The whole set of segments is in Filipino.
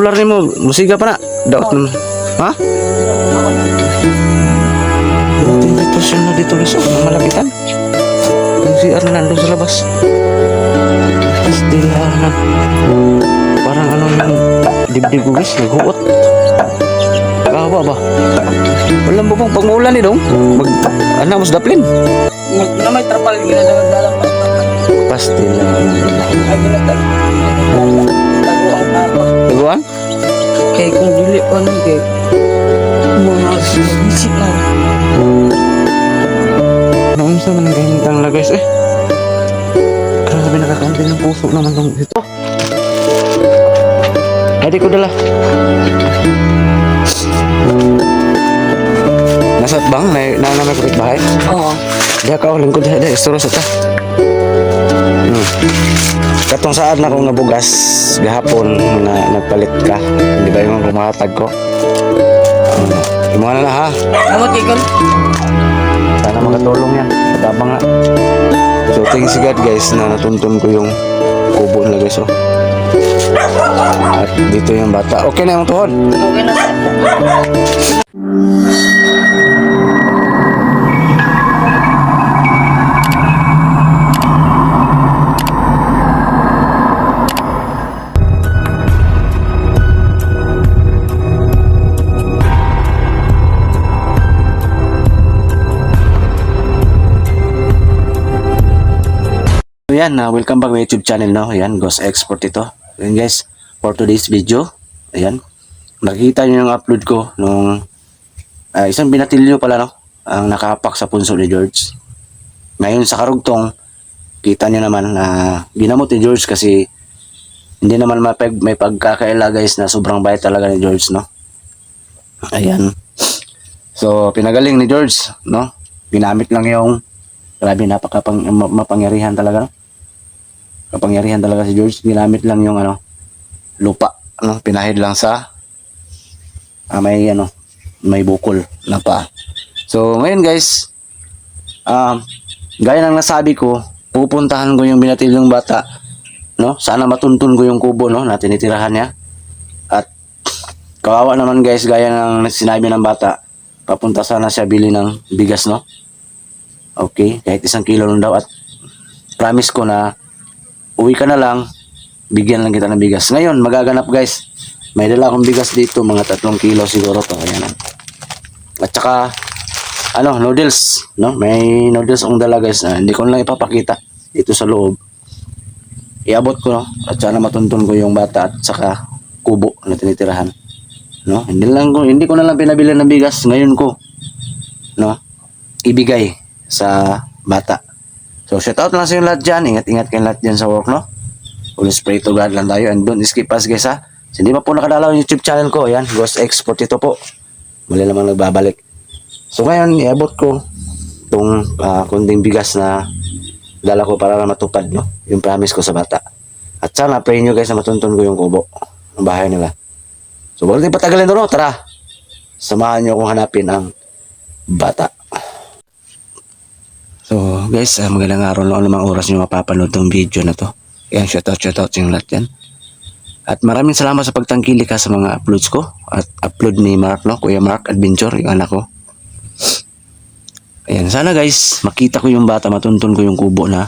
Ular ni mo, musiga pa na. Daot naman. Ha? Dito siya na dito guys. Ang malapitan. Yung CR na nandun sa labas. Pastilahan. Parang ano yung dibdib ko guys. Naghuot. Kawa ba? Walang bubong. Pag maulan ni dong. Ano mas daplin. Na may trapal ginadalang pa. Pastilahan. Ay ginadalang. Taguan? Kaya kung dili pa nun kay mga bisik na. Naunsa man ang kahintang na guys eh. Grabe nakakaantin ng puso naman tong ito. Ay di ko dala. Nasat bang? May kapit bahay? Oo. Diha ka uling ko diha. Isturo sa ta. Katong saad na kong nabugas gahapon na nagpalit ka. Hindi ba yung kumahatag ko? Imo na ha. Amot ikon. Sana makatulong yan. Patabang nga. So thanks God guys na natuntun ko yung kubo nila guys. Oh. At dito yung bata. Okay na yung tuhod. Okay na. So yan, welcome back to my YouTube channel no. Ayan, Ghost Export ito. Ayan guys, for today's video, ayan, nakikita nyo yung upload ko nung isang binatilyo pala no, ang nakapak sa punso ni George. Ngayon sa karugtong, kita nyo naman na ginamot ni George kasi hindi naman may pagkakaila guys na sobrang bait talaga ni George no. Ayan. So pinagaling ni George no. Ginamit lang yung grabe mapangyarihan talaga no. Kapangyarihan talaga si George. Ginamit lang yung lupa no, pinahid lang sa may bukol na pa. So ngayon guys, gaya ng nasabi ko, pupuntahan ko yung binatilyong bata no. Sana matuntun ko yung kubo no na tinitirahan niya. At kawawa naman guys, gaya ng sinabi ng bata, papunta sana siya bili ng bigas no. Okay, kahit 1 kilo lang daw at promise ko na uwi ka na lang, bigyan lang kita ng bigas. Ngayon, magaganap guys. May dala akong bigas dito, mga 3 kilo siguro to. Ayan. At saka, noodles. No? May noodles akong dala guys. Hindi ko lang ipapakita dito sa loob. Iabot ko, no? At sana matuntun ko yung bata at saka kubo na tinitirahan. No? Hindi ko na lang pinabili ng bigas. Ngayon ko, no? Ibigay sa bata. So, shout out lang sa yung lahat dyan. Ingat-ingat kayo lahat dyan sa work, no? Always pray to God lang tayo. And don't skip us, guys, ha? So, hindi pa po nakadalaw yung YouTube channel ko. Ayan, Ghost Export ito po. Muli naman nagbabalik. So, ngayon, iabot ko itong kunding bigas na dala ko para matupad, no? Yung promise ko sa bata. At sana, pray nyo, guys, na matuntun ko yung kubo. Ang bahay nila. So, bago tayo patagalin doon, no? Tara! Samahan nyo akong hanapin ang bata. So guys, magandang araw lang namang oras nyo mapapanood tong video na to. Ayan, shout out yung lahat yan. At maraming salamat sa pagtangkili ka sa mga uploads ko. At upload ni Mark, no? Kuya Mark Adventure, yung anak ko. Ayan, sana guys, makita ko yung bata, matuntun ko yung kubo na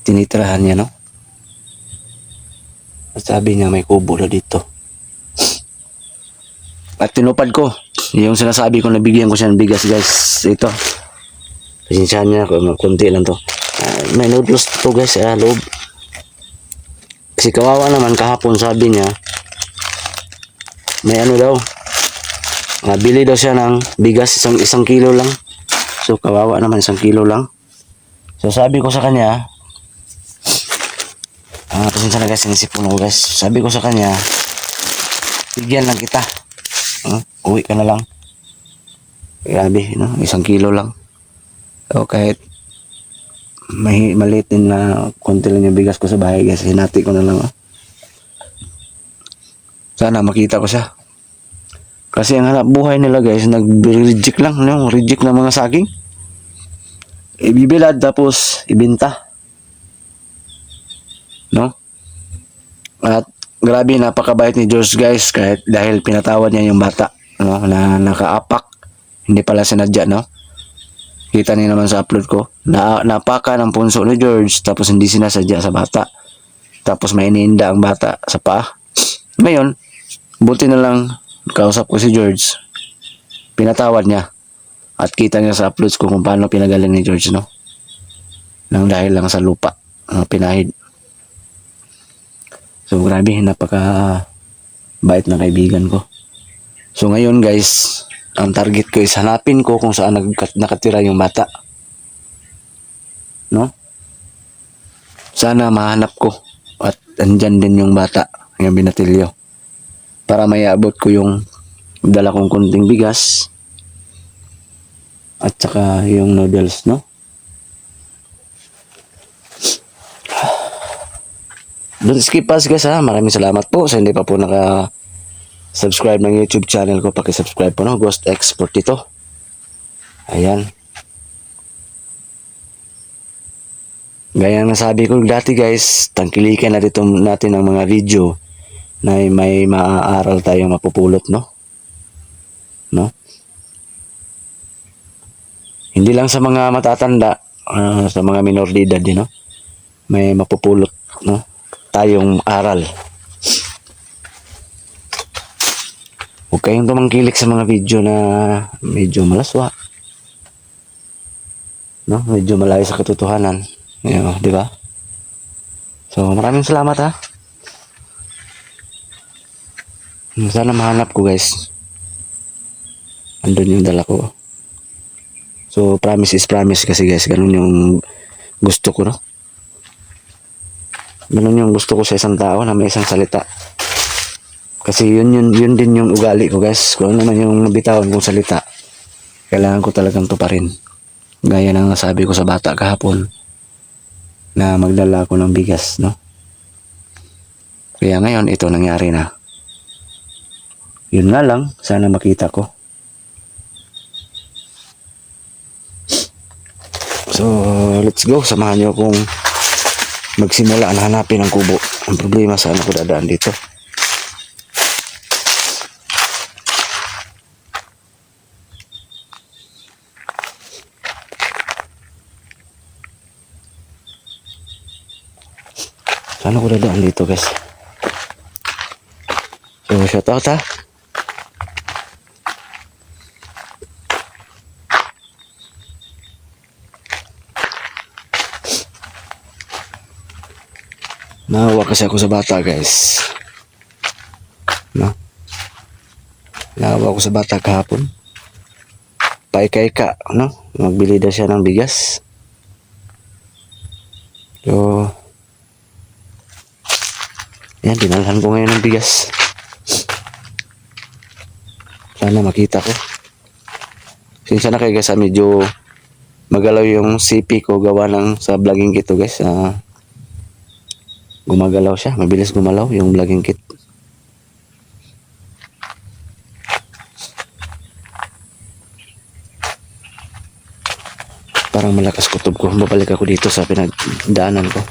tinitirahan niya, no? At sabi niya may kubo na dito. At tinupad ko yung sinasabi ko, nabigyan ko siya ng bigas guys. Ito. Pasensyahan niya ako, kunti lang to. May noodles to guys, loob. Kasi kawawa naman kahapon sabi niya, may daw, bili daw siya ng bigas, isang kilo lang. So kawawa naman, 1 kilo lang. So sabi ko sa kanya, pasensya na guys, sinisipon ako guys. Sabi ko sa kanya, bigyan lang kita. Uwi ka na lang. Grabe, no? 1 kilo lang. So kahit maliit din na konti lang yung bigas ko sa bahay guys, hinati ko na lang. Sana makita ko siya. Kasi ang hanap buhay nila guys, nag-reject lang, no? Reject ng mga saging. Ibibilad tapos ibenta. No? At grabe, napakabait ni George guys, kahit dahil pinatawad niya yung bata, no, na nakaapak. Hindi pala sinadya, no? Kita niyo naman sa upload ko. Napaka ng punso ni George, tapos hindi sinasadya sa bata. Tapos may iniinda ang bata sa paa. Ngayon, buti na lang kausap ko si George. Pinatawad niya. At kita niya sa uploads ko kung paano pinagaling ni George, no? Nang dahil lang sa lupa, pinahid. So grabe, napaka bait na kaibigan ko. So ngayon guys, ang target ko is hanapin ko kung saan nakatira yung bata. No? Sana mahanap ko at andyan din yung bata, yung binatilyo. Para may abot ko yung dala kong kunting bigas at saka yung noodles, no? Don't skip us guys ha. Maraming salamat po sa hindi pa po subscribe ng YouTube channel ko. Paki-subscribe po, no? Ghost Export ito. Ayan. Gaya ng sabi ko dati guys, tangkilikan na dito natin ang mga video na may maaaral tayong mapupulot, no? No? Hindi lang sa mga matatanda, sa mga minor de edad, no? May mapupulot, no? Tayong aral. Huwag kayong tumangkilik sa mga video na medyo malaswa. No? Medyo malayo sa katotohanan. Ayan, di ba? So, maraming salamat ha. Sana mahanap ko guys. Andun yung dala ko. So, promise is promise kasi guys. Ganun yung gusto ko, no? Ganun yung gusto ko sa isang tao na may isang salita. Kasi yun din yung ugali ko guys. Kung ano naman yung bitawan kong salita, kailangan ko talagang tuparin. Gaya ng sabi ko sa bata kahapon na magdala ako ng bigas, no? Kaya ngayon ito nangyari na. Yun nga lang, sana makita ko. So, let's go. Samahan niyo kung magsimula na hanapin ang kubo. Ang problema, saan ako dadaan dito? Saan ako dadaan dito guys? So, shout out ha. Nahawa kasi ako sa bata guys. No? Nahawa ako sa bata kahapon. Paika-ika, no? Magbili daw siya ng bigas. So, yan, dinalhan ko ngayon ng bigas. Sana makita ko. Sinsya na kayo guys, medyo magalaw yung CP ko gawa ng sa vlogging kit to guys. Gumagalaw siya, mabilis gumalaw yung vlogging kit. Parang malakas kutob ko. Babalik ako dito sa pinagdaanan ko.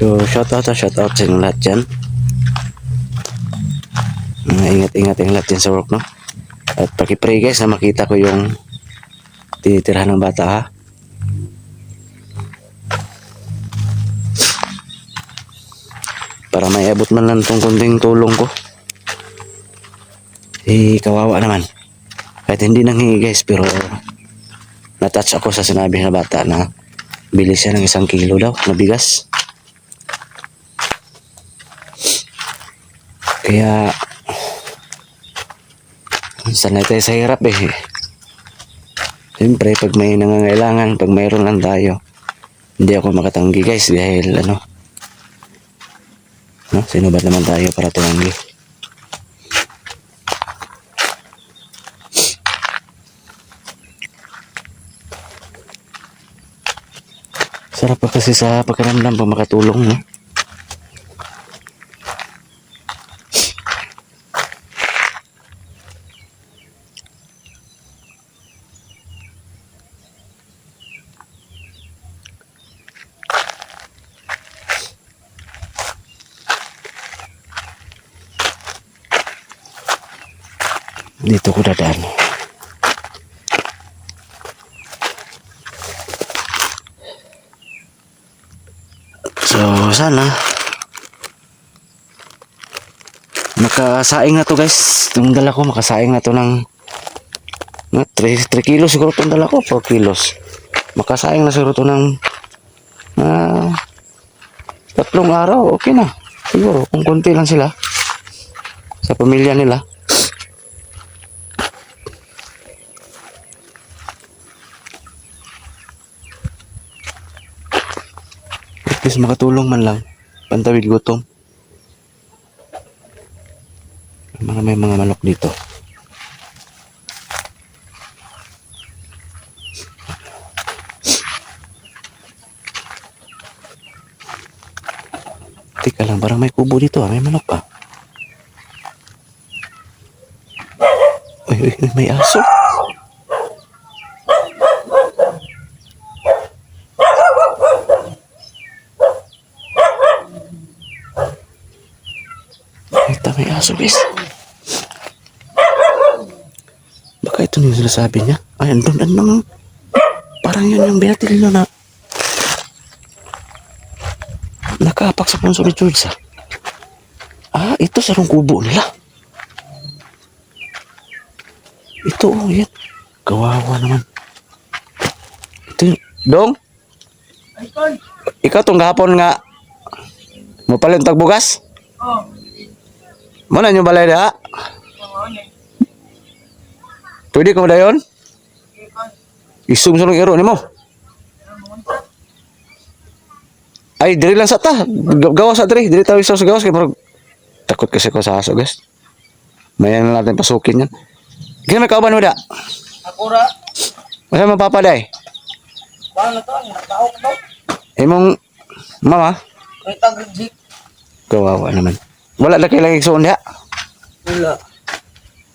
So, shout out sa inyong lahat dyan. Ingat-ingat yung lahat dyan sa work, no? At paki-pray guys na makita ko yung tinitirhan ng bata ha. Para may abot man lang itong kunting tulong ko. Kawawa naman. Kahit hindi nanghingi guys, pero natouch ako sa sinabi ng bata na bili siya ng 1 kilo daw na bigas. Kaya sanay tayo sa hirap eh. Siyempre pag may nangangailangan, pag mayroon lang tayo, hindi ako makatanggi guys dahil no, sino ba naman tayo para tumanggi? Sarap pa kasi kasi sa pakiramdam pag makatulong, no? Dito ko dadaan. So, sana makasaing na to guys. Itong dala ko, makasaing na to ng 3 kilos siguro itong dala ko, 4 kilos. Makasaing na siguro to ng 3 araw, okay na. Siguro, kung konti lang sila sa pamilya nila. At least makatulong man lang. Pantawid gutom. May mga manok dito. Teka lang, parang may kubo dito ah. May manok pa. Uy, may aso. May aso guys. Baka ito na yung sinasabi niya. Ay, andun. Parang yun yung binatil nyo na nakapak sa punso ni George ah. Ito sa rong kubo nila. Ito yan. Kawawa naman. Ito yun. Dong? Ikaw tong gahapon nga mapalit tag bugas? Oh. Mana nyo balay da? Pwede ka mo dayon? Isum sa iro ni mo. Ay, diri lang sa ta. Gawas sa diri. Diri tayo sa gawas. Kaya marag takot kasi ko sa aso, guys. Mayan na natin pasukin yan. Kaya may kauban mo da? Ako ra. Masa mapapaday? Paano to? Nakaok to? Imong mama? May tagig. Kawawa naman. Wala na kailang igsoon da? Wala.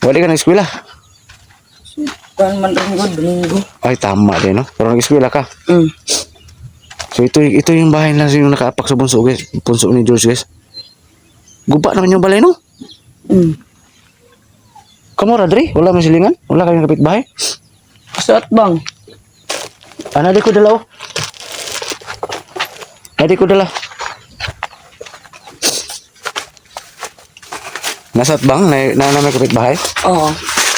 Wala ka ng eskwela? Kan man Domingo. Ay, tama din, no? Pero nag-eskwela ka. So, ito yung bahay lang yung nakaapak sa punso, guys. Punso ni George, guys. Guba naman yung balay, no? Kamu, Radri? Wala may silingan? Wala kayong kapitbahay? Saat bang? Nadi ko dala, oh. Nadi ko dala. Nasat bang? Na may kapitbahay? Oo.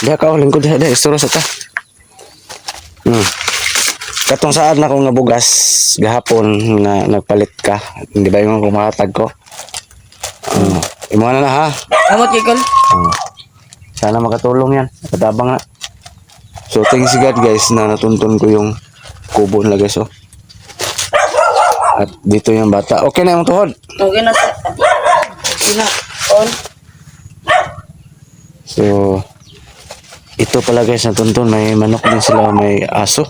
Diha ka, lingkod diha. Istoro sa ta. Katong saad na ko nga bugas gahapon nga nagpalit ka. Hindi ba yung kumatag ko? Imo na ha. Salamat, Kikol. Sana makatulong yan. Katabang na. So, thanks God guys na natuntun ko yung kubo nila guys, oh. At dito yung bata. Okay na yung tuhod. Okay na, sir. Okay na. On. So, ito pala guys natuntun. May manok din sila, may aso.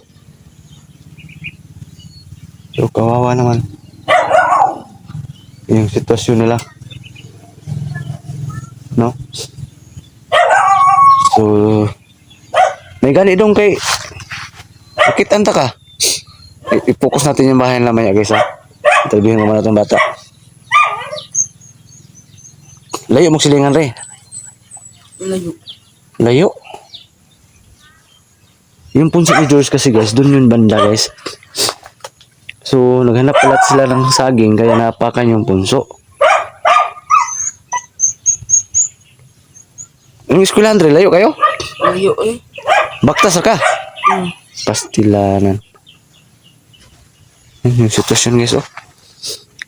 So, kawawa naman. Yung sitwasyon nila. No? So, may gani dong kay bakit anta ka? I-focus natin yung bahay nila maya guys ha. Interviewin ko muna itong bata. Layo mong silingan rin. Layo. Layo? Yung punso ni George kasi guys, dun yung banda guys. So, naghanap pala sila ng saging kaya napakan yung punso. Yung eskwelahan rin, layo kayo? Layo eh. Baktas ka? Pastilanan. Yung sitwasyon guys, oh.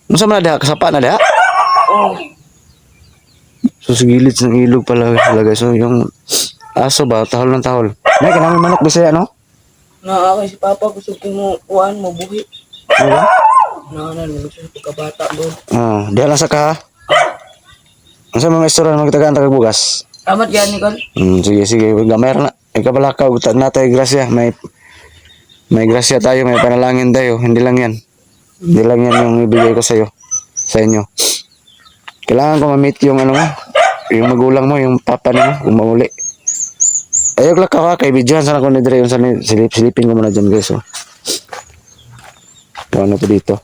Masa man na diha? Kasapa na diha? Oo. So, sa gilid ng ilog pala guys. So, yung aso ba, tahol ng tahol. May kanami manok bisaya, no? Naakay si Papa, gusto ko mo kuhaan mo buhi. Ano ba? Gusto ko pagkabata doon. Diha lang sa ka, ha? Ang sa mga restaurant, magtagaan tagag bugas. Salamat yan, Nicole. Sige. Gamay na. Ikaw pala ka, utat na tayo grasya. May grasya tayo, may panalangin tayo. Hindi lang yan. Hindi lang yan yung ibigay ko sa'yo. Sa inyo. Kailangan ko ma-meet yung ano mo. Yung magulang mo, yung papa mo, kung mauli. Ayok lang ka kay videohan sana ko ni Dre yung silipin ko muna dyan guys. Oh. Kung ano to dito.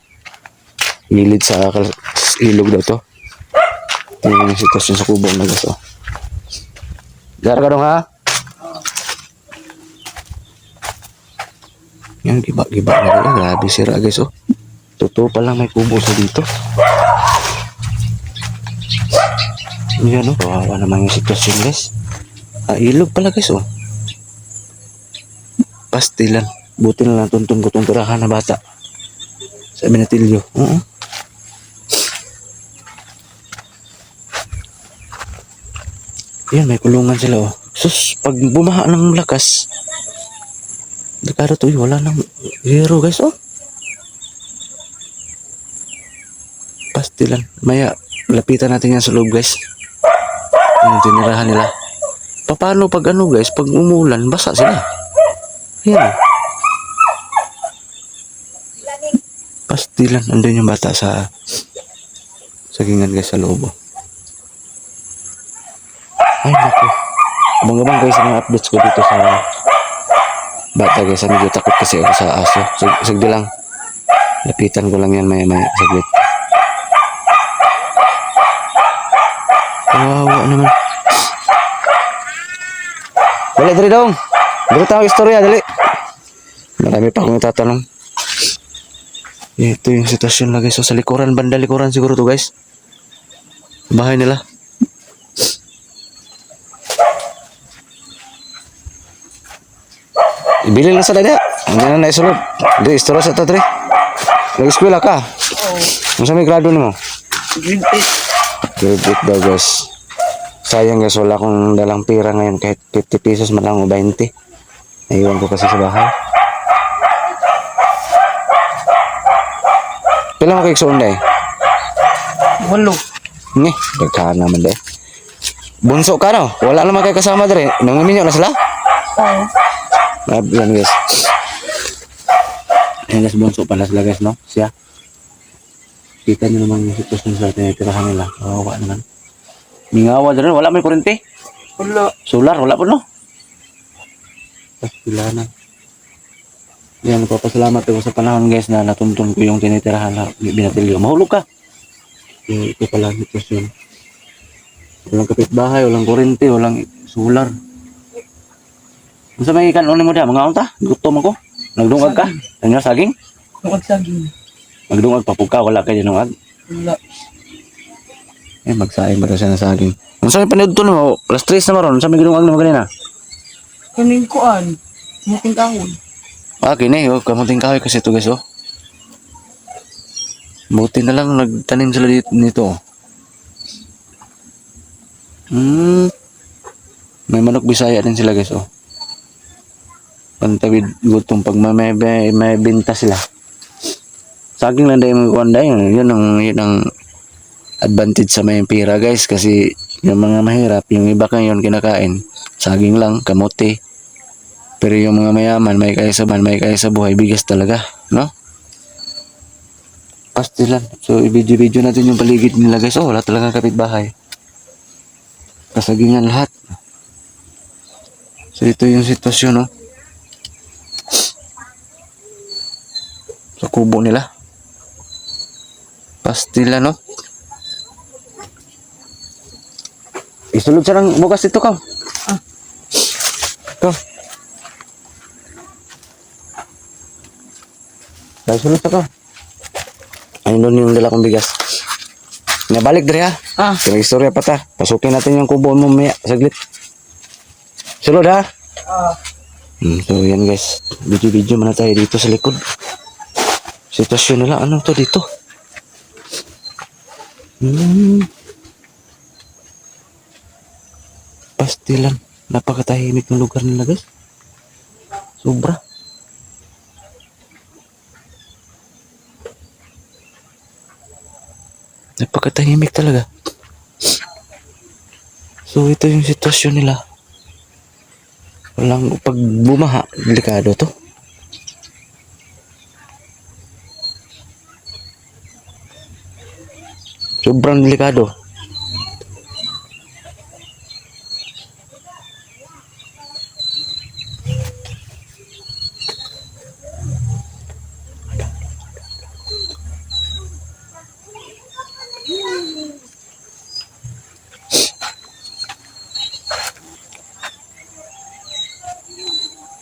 Gilid sa ilog daw to. Tingnan yung sitwasyon sa kubo na guys. Oh. Dara ka dong ha? Yan, giba na rin. Grabe sira guys. Oh. Totoo pa lang may kubo sa dito. Yan oh. Kawawa naman yung sitwasyon guys. Ilog pala guys oh. Pastilan. Buti na lang tuntun ko itong tirahan na bata. Sa Binatilyo. Oo. Yan, may kulungan sila oh. Sus, pag bumaha ng lakas, dekada to wala nang hero guys oh. Pastilan. Maya, lapitan natin yan sa loob guys. Yung tinirahan nila. Paano pag ano guys, pag umulan, basa sila. Ayan. Pastilan, andun yung bata sa sagingan guys sa loob. Ay naku. Abang-abang guys ang updates ko dito sa bata guys. Medyo takot kasi ako sa aso. Sagdi lang. Lapitan ko lang yan maya-maya. Saglit. Kawawa naman. Dali, dali dong. Dali tayo istorya, dali. Marami pa akong tatanong. Ito yung sitwasyon na guys. So, sa likuran, banda likuran siguro to guys. Bahay nila. Ibili lang sa dada. Hindi na naisulod. Dali, istorya sa ito, dali. Nag-eskwela ka. Ano sa may grado ni mo? Grade 8. Grade 8 daw guys. Sayang guys, wala akong dalang pera ngayon. Kahit 50 pesos man lang o 20. Naiwan ko kasi sa bahay. Pila mo kay Sunday? 8. Ni, daghan naman deh. Bunso ka no? Wala naman kayo kasama dere. Nanguminyo na sila? Oo. Yan guys. Yan guys, bunso pala sila guys no? Siya. Kita nyo naman yung sitwasyon sa tinitirahan nila. Kawawa naman. Mingawa dere, wala may kurente. Wala. Solar, wala po no? Wala na. Yan, papasalamat ako sa panahon guys na natuntun ko yung tinitirahan na Binatilyo. Mahulog ka. Ito pala ang sitwasyon. Walang kapitbahay, walang kurente, walang solar. Kung sa may kanon mo diya, mga unta, gutom ako. Nagdungag ka? Ano saging? Tungkol saging. Nagdungag pa po ka, wala kayo dinungag. Wala. Magsaing ba siya na saging? Kung sa may panudto mo, alas 3 na maron, sa may ginungag na maganina. Kaning kuan. Muting kahon. Kini, kamunting kahoy kasi ito guys, oh. Buti na lang nagtanim sila nito. May manok Bisaya din sila guys, oh. Pantawid gutom pag may binta sila. Saging lang dahil mga kuwanday, yun ang advantage sa may pira guys, kasi yung mga mahirap, yung iba ngayon kinakain, saging lang, kamote. Pero yung mga mayaman, may kaya sa buhay, bigas talaga, no? Pastilan. So, i-video natin yung paligid nila guys. Oh, wala talaga kapitbahay. Kasagingan lahat. So, ito yung sitwasyon, no? Sa kubo nila. Pastilan, no? Isulod siya ng bukas ito, ka. Ito. Isulod siya, ka. Ayun doon yung dala kong bigas. Nabalik dre ha. Kaya istorya pa ta. Pasukin natin yung kubo mo maya. Saglit. Sulod ha. So yan guys. Video muna tayo dito sa likod. Sitwasyon nila. Ano to dito? Pastilan. Napakatahimik ng lugar nila guys. Sobra. Napakatahimik talaga. So ito yung sitwasyon nila. Walang pag bumaha, delikado to. Sobrang delikado.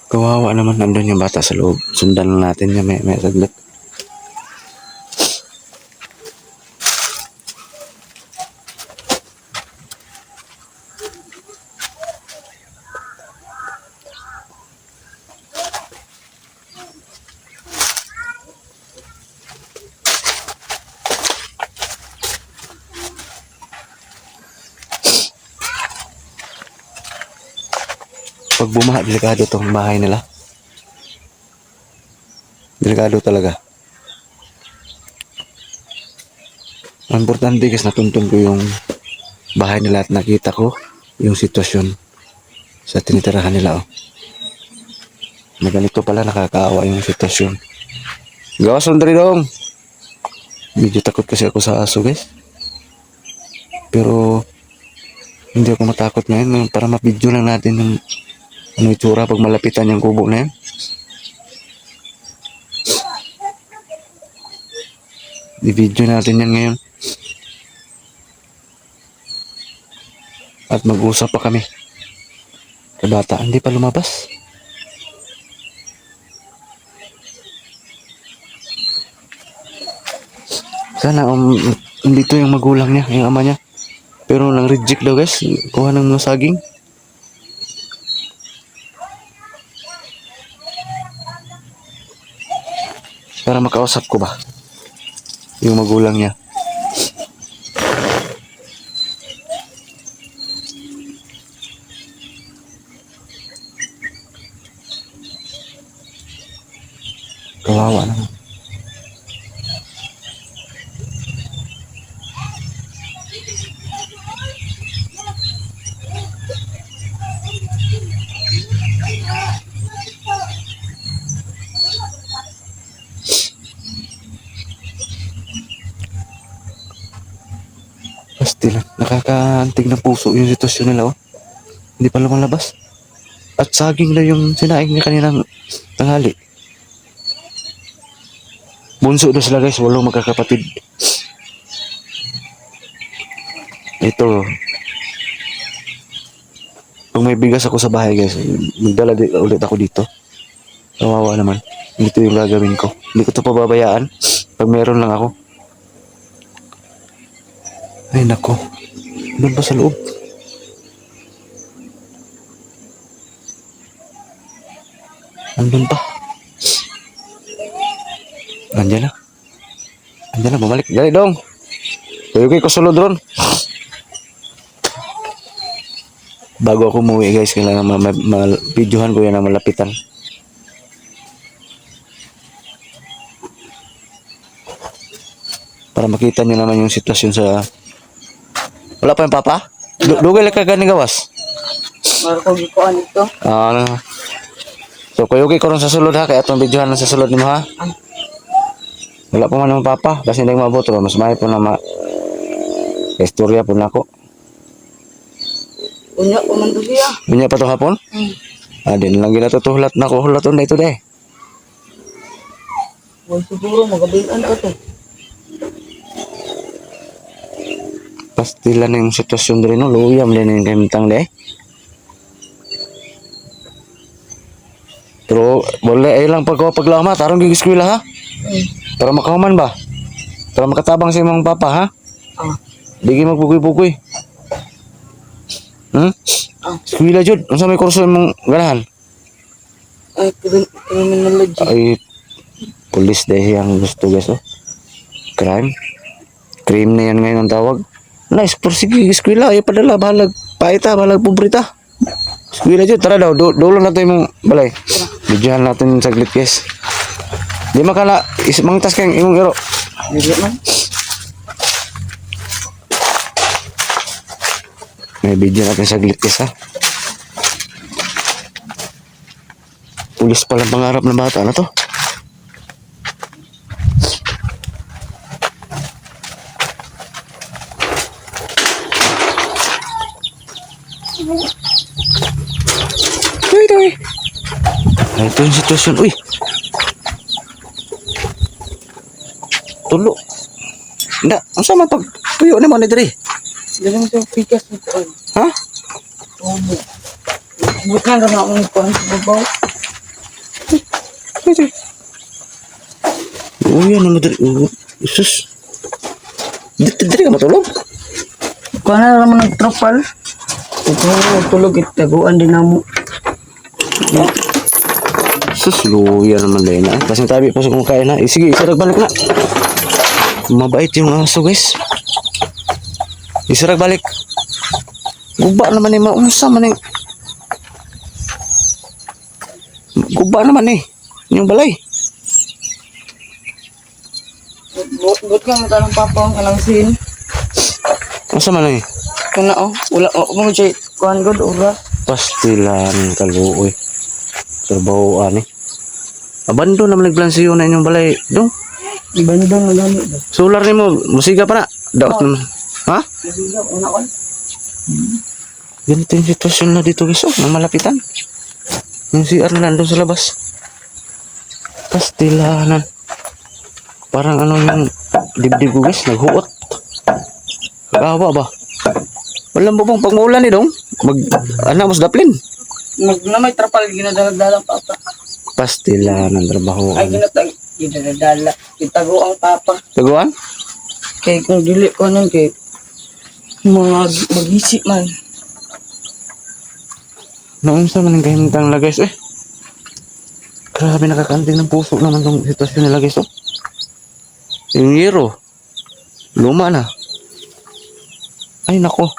Kawawa naman, nandun yung bata sa loob. Sundan lang natin niya may saglit. Pag bumaha, delikado tong bahay nila. Delikado talaga. Ang importante guys, natuntun ko yung bahay nila at nakita ko yung sitwasyon sa tinitirahan nila. Oh. Na ganito pala, nakakaawa yung sitwasyon. Gawas sundari dong. Medyo takot kasi ako sa aso guys. Pero hindi ako matakot ngayon para mapidyo lang natin yung ano itsura pag malapitan yung kubo na yan. I-video natin yan ngayon. At mag-usap pa kami. Kay bata, hindi pa lumabas. Sana dito yung magulang niya, yung ama niya. Pero nang reject daw guys, kuha ng mga saging. Para makausap ko ba yung magulang niya. Kawawa naman. Still, nakakaantig ng puso yung sitwasyon nila. Oh. Hindi pa lumalabas. At saging na yung sinaing niya kaninang tanghali. Bunso daw sila guys, walong magkakapatid. Ito. Kung may bigas ako sa bahay guys, magdala ulit ako dito. Kawawa naman. Ito yung gagawin ko. Hindi ko ito pababayaan. Pag meron lang ako. Ay nako. Doon pa sa loob. Andun pa. Andiyan na. Andiyan na, bumalik. Dali dong. Kaya ko sulod ron. Bago ako umuwi guys, kailangan videohan ko yan na malapitan. Para makita niyo naman yung sitwasyon sa... Wala pa yung papa? Dugay lang ka gani gawas? Maro ko gikuan ito. Ano? So, kuyugi ko rin sa sulod ha, kaya itong videohan lang sa sulod ni mo ha. Wala pa man ng papa, kasi hindi mabot ko. Mas may po na istorya po na ako. Unya ko man to siya. Unya pa to hapon? Din lang ginatutuhlat na ko hulaton na ito deh. Wala siguro magabilan ko to. Pastila na yung sitwasyon din no, luyam din yung kamintang deh. Pero boleh ay lang paglama, tarong gigiskwila ha. Para makahuman ba? Para makatabang sa imong papa ha. Digi magbugoy-bugoy. Eskwela jud, unsa may kurso imong ganahan? Ay, criminology. Ay, police dahil ang gusto guys oh. Crime. Crime na yan ngayon ang tawag. Nice, sige, eskwela, ay padala, bahalag, paita, bahalag, pubrita. Eskwela jud, tara daw, dulo na to imong balay. Videohan natin saglit guys. Di makala, mangtas kang imong iro. Dili man. May video natin saglit guys ha. Pulis pala pangarap ng bata na to. Uy, uy. Ay, ito yung sitwasyon. Uy. Tulo. Hindi. Ang sama pag tuyo naman ni Dre. Dalang sa pikas nito. Ha? Omo. Bukan ka na akong kuhan sa babaw. Oh, yan naman Dre. Oh, Isus. Dre ka matulog? Kuhan na naman ng tropal. Ito tulog itaguan din na mo. Sus, luya naman dahil na. Kasi tabi pa sa kumakain na. Sige, isarag balik na. Mabait yung aso, guys. Isarag balik. Guba naman eh. Maunsa man eh. Guba naman eh. Yung balay. But ka nga ng papa ang kalangsin. Masa man eh. Kana wala mo siya kuhan god ura. Pastilan kaluoy. Trabahoan eh. Abando naman nagplansiyo na inyong balay. Dong. Bandang na gani. Solar ni mo. Musiga pa na. Daot naman. Ha? Nasigaw una kon. Ganito yung sitwasyon na dito guys. Oh, na malapitan. Yung CR na nandun sa labas. Pastilanan. Parang ano yung dibdib ko guys. Naghuot. Nag-awa ba? Walang bubong pag maulan eh dong. Ano mas daplin. May trapal ginadalag-dalang papa. Pastilanan trabaho. Ay ginadala. Itago ang papa. Taguan? Kay kung dili ko nun kay mag-isip man. Noon sa man ang kahimtang la guys eh. Grabe nakakanting ng puso naman tong sitwasyon nila guys oh. Yung yero. Luma na. Ay nako.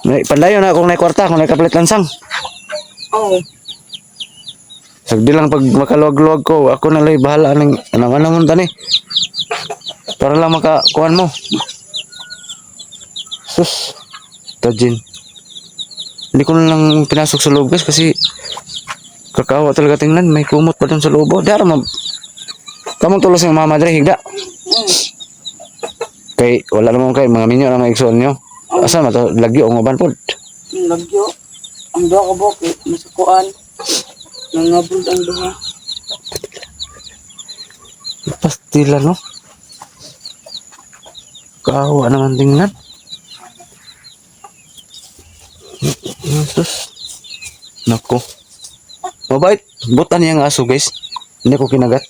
Pandayo na akong naikwarta, kung naikapalit lansang. Oo. Sagdi lang pag makaluwag-luwag ko, ako na lang bahala ng anang mo tani. Para lang makakuhan mo. Sus. Tajin. Hindi ko na lang pinasok sa loob guys kasi kakawa talaga tingnan. May kumot pa dun sa loob. Dara kamang tulos ng mama dre, higda. Kay, wala naman kay, mga minyo na maigsoon nyo. Asa na to, lagyo o ngaban po. Lagyo. Ang duha ka bok masakuan. Nangabod ang duha. Pastila no. Kawa naman tingnan. Jesus. Nako. Mabait. Butan niyang aso guys. Hindi ko kinagat.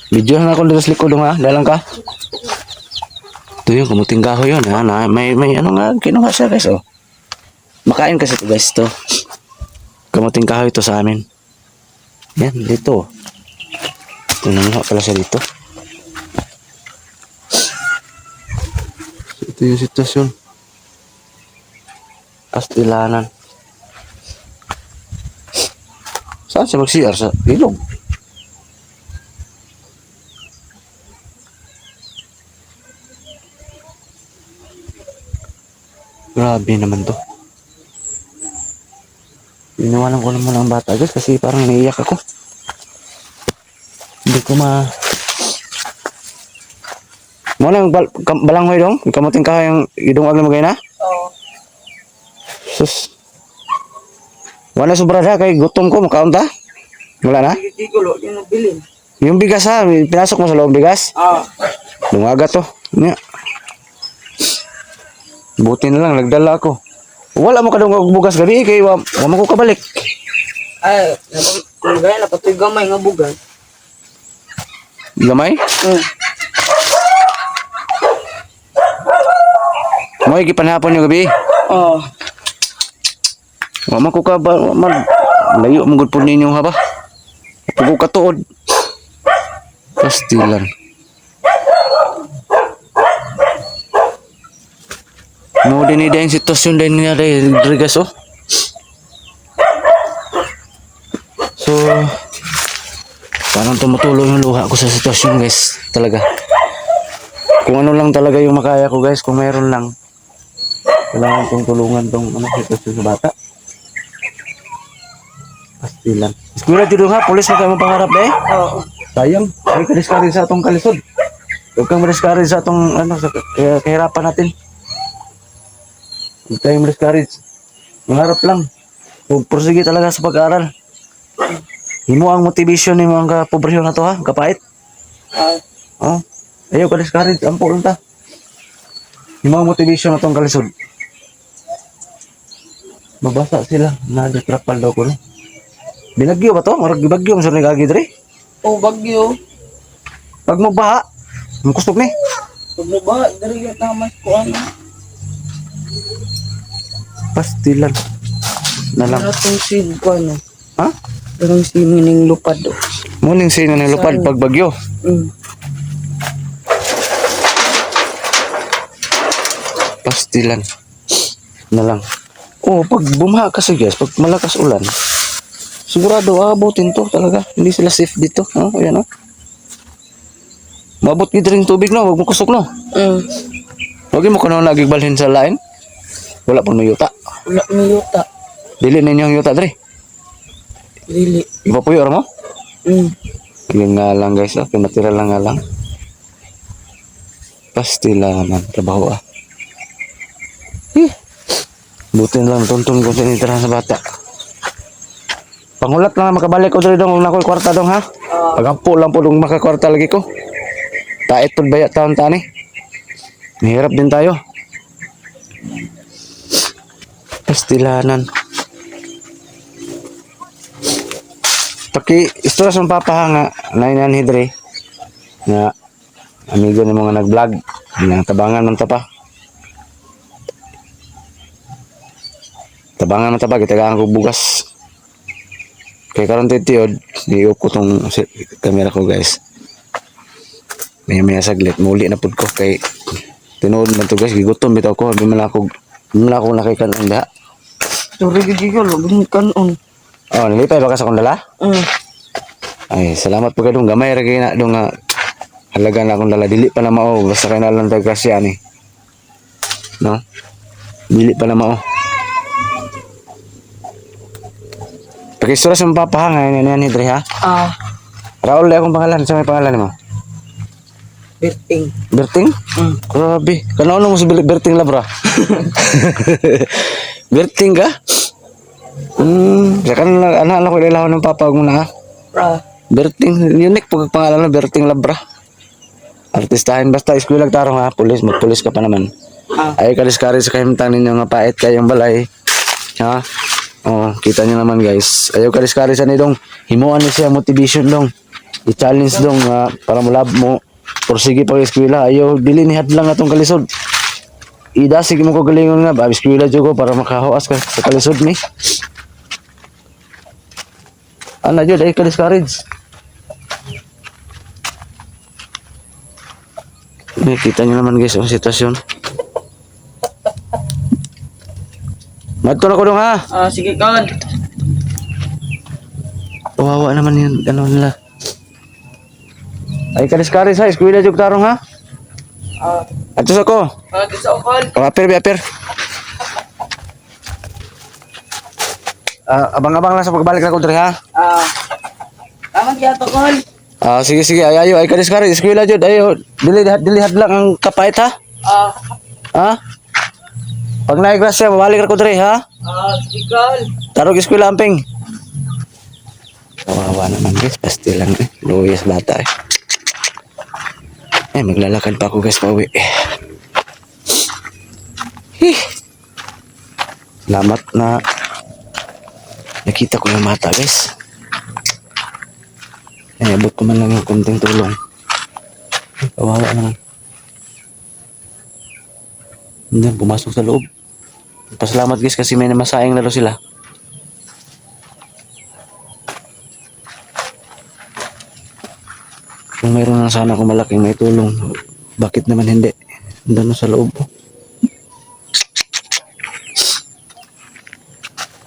Video na ako dito sa likod ha. Dalang ka. Ito yung kamuting kahoy yun ha. May ano nga kinuha siya guys oh. Makain kasi ito guys to. Kamuting kahoy ito sa amin. Yan dito. Kinuha pala siya dito. Ito yung sitwasyon. Pastilanan. Saan siya mag-CR? Sa ilog. Grabe naman to. Iniwanan ko naman ang bata guys kasi parang naiiyak ako. Hindi ko mo nang balanghoy dong, kamuting kahoy yung idong agli mo kayo na? Oo. Sus. Wala sobra na kay gutom ko makaunta. Wala na? Tigulo din nabilin. Yung bigas ha, pinasok mo sa loob bigas. Ah. Lungaga to. Nya. Buti na lang nagdala ako. Wala mo kadong bugas gabi kay wa mo ko kabalik. Ay, gaya na patoy gamay nga bugan. Gamay? Mo gipanhapon yung gabi. Oh. Wa man ko ka ba man layo mo gud pud ninyo ha ba. Pugo ka tuod. Pastilan. Mo din ida yung sitwasyon din niya dahil Rodriguez oh. So parang tumutulong yung luha ko sa sitwasyon guys talaga. Kung ano lang talaga yung makaya ko guys, kung mayroon lang kailangan kong tulungan tong ano sitwasyon sa bata. Pastilan. Eskwela dito nga, pulis na kayo pangarap eh. Oo. Sayang, ay kadiskari sa atong kalisod. Huwag kang ma-discourage sa itong, ano, sa kahirapan natin. Huwag tayong ma-discourage. Mangarap lang. Huwag pursige talaga sa pag-aaral. Himo ang motivation ni mga kapobrehon na to ha, kapait. Ah, Oh. Ayaw ka discourage, ampo lang ta. Himo ang motivation na tong kalisod. Mabasa sila, nag-trapal daw ko no. Binagyo ba to? Marag bagyo mo sa nagagi dre. oh, bagyo. Pag mo baha, ang kusog ni. Huwag mo ba, dari yung tamas kuan. Pastilan. Na lang. Wala tong seed kuan. Ha? Darang sinining lupad. Muning sino ni lupad pag bagyo. Mm. Pastilan. Na lang. Oh, pag bumaha kasi guys, pag malakas ulan, sigurado aabutin to talaga. Hindi sila safe dito. Oh, ayan oh. Mabot gid ring tubig no, wag mo kusog no. Mm. Wag mo kuno nagigbalhin sa lain. Wala pa may yuta. Wala may yuta. Dili ninyo ang yuta dre. Dili. Ipapuyor mo? Mm. Yun nga lang guys, pinatira lang nga lang. Pastilanan, trabaho ah. Buti na lang, tuntun ko sinitirahan sa bata. Pangulat lang makabalik ko dito dong, nakoy kwarta dong ha. Pagampo lang po dong makakwarta lagi ko. Tait po bayat taon tani. Mahirap din tayo. Pastilanan. Istora sa papahanga na inanhidre na amigo ni mga nag-vlog na tabangan man ta pa. Tabangan man ta pa, kitagaan ko bugas. Kaya karon titiod, diop ko tong camera ko guys. Maya saglit, muli na pud ko kay tinuod man to guys, gigutom bitaw ko, di man ako nakikan ang da. Sorry gigigol, wag mo kanon. Oh, nilipay ba ka sa kong dala? Mm. Ay, salamat po kadong gamay ra kay na dong nga halaga na akong dala dili pa na mao basta kay na lang tag kasya ni. No? Dili pa na mao. Pakisura sa papahanga ni ni Dre ha. Ah, Raul akong pangalan, sa may pangalan mo? Berting. Berting? Mm. Grabe. Kanaon mo si Berting Labra? Berting ka? Sakan lang anak ko ilaw ng papa mo na ha. Pra. Berting, unique pag pangalan na Berting Labra. Artistahin basta eskwela tarong ha, pulis, magpulis ka pa naman. Ah. Ay kaliskari sa kahimtang ninyo nga pait kayong balay. Ha? Oh, kita niyo naman guys. Ayaw kaliskari sa nidong himuan ni siya motivation dong. I-challenge dong para mulab mo. Porsige pag eskwela, ayaw dili ni hadlang atong kalisod. Idasig mo ko galingon nga ba eskwela jud ko para makahuas ka sa kalisod ni. Ana jud ay ka-discourage. Kita nyo naman guys ang sitwasyon. Madto na ko dong ha. Ah, sige kan. Wawa naman yun. Ano nila. Ay ka-discourage ha. Eskwela jud tarong ha. Ah, Atos ako. di sa ukol. Aper. Abang-abang lang sa pagbalik na ko dre ha. Ah, tama kaya to kol. Sige. Ay ka-discourage. Eskwela jud. Ayo. Dili hadlang ang kapait ha. Ah, Ha? Pag naigrasya, mabalik na ko dre ha. sige kol. Tarog eskwela amping. Kawawa naman guys, pasti lang eh. Luyas bata eh. Maglalakad pa ako guys pauwi. Salamat na nakita ko yung mata guys. Abot ko man lang yung konting tulong. Kawawa naman. Hindi, pumasok sa loob. Pasalamat guys kasi may namasayang lalo sila. Kung mayroon na sana akong malaking may tulong, bakit naman hindi? Doon sa loob.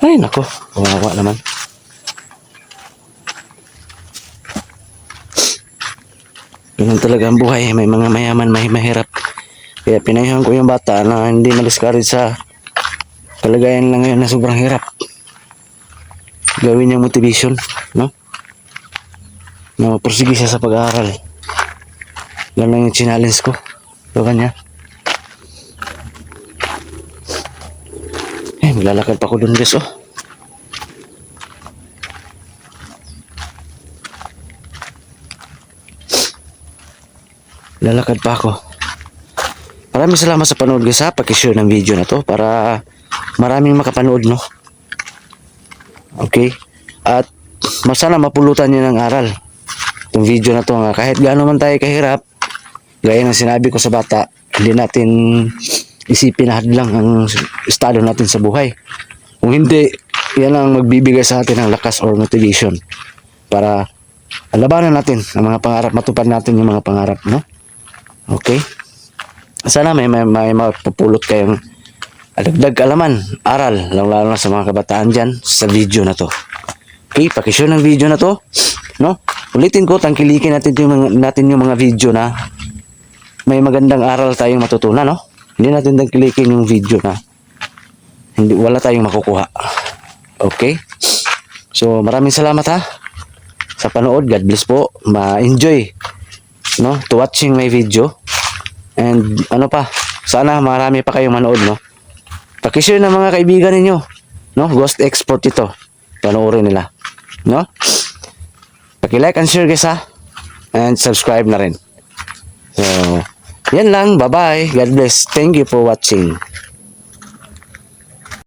Ay, nako. Kawawa naman. Ganun talaga ang buhay. May mga mayaman, may mahirap. Kaya pinayuhan ko yung bata na hindi ma-discourage sa kalagayan lang ngayon na sobrang hirap. Gawin niyang motivation, no? Na mapursige siya sa pag-aaral. Yan lang yung challenge ko. So, kanya. Maglalakad pa ko dun guys, oh. Lalakad pa ako. Maraming salamat sa panood guys ha. Pakishare ng video na to para maraming makapanood, no? Okay? At sana mapulutan nyo ng aral itong video na to nga. Kahit gaano man tayo kahirap, gaya ng sinabi ko sa bata, hindi natin isipin na hadlang ang estado natin sa buhay. Kung hindi, yan ang magbibigay sa atin ng lakas or motivation para labanan natin ang mga pangarap, matupad natin yung mga pangarap, no? Okay? Sana may mapupulot kayong dagdag kaalaman, aral, lalo na sa mga kabataan dyan sa video na to. Okay, pakishare ng video na to, no? Ulitin ko, tangkilikin natin yung mga video na may magandang aral tayong matutunan, no? Hindi natin tangkilikin yung video na wala tayong makukuha. Okay? So, maraming salamat ha sa panood. God bless po. Ma-enjoy, no, to watching my video. And ano pa, sana marami pa kayong manood, no? Pakishare ng mga kaibigan ninyo, no? Ghost Export ito. Panoorin nila, no? Paki-like and share guys ha. And subscribe na rin. So, yan lang. Bye-bye. God bless. Thank you for watching.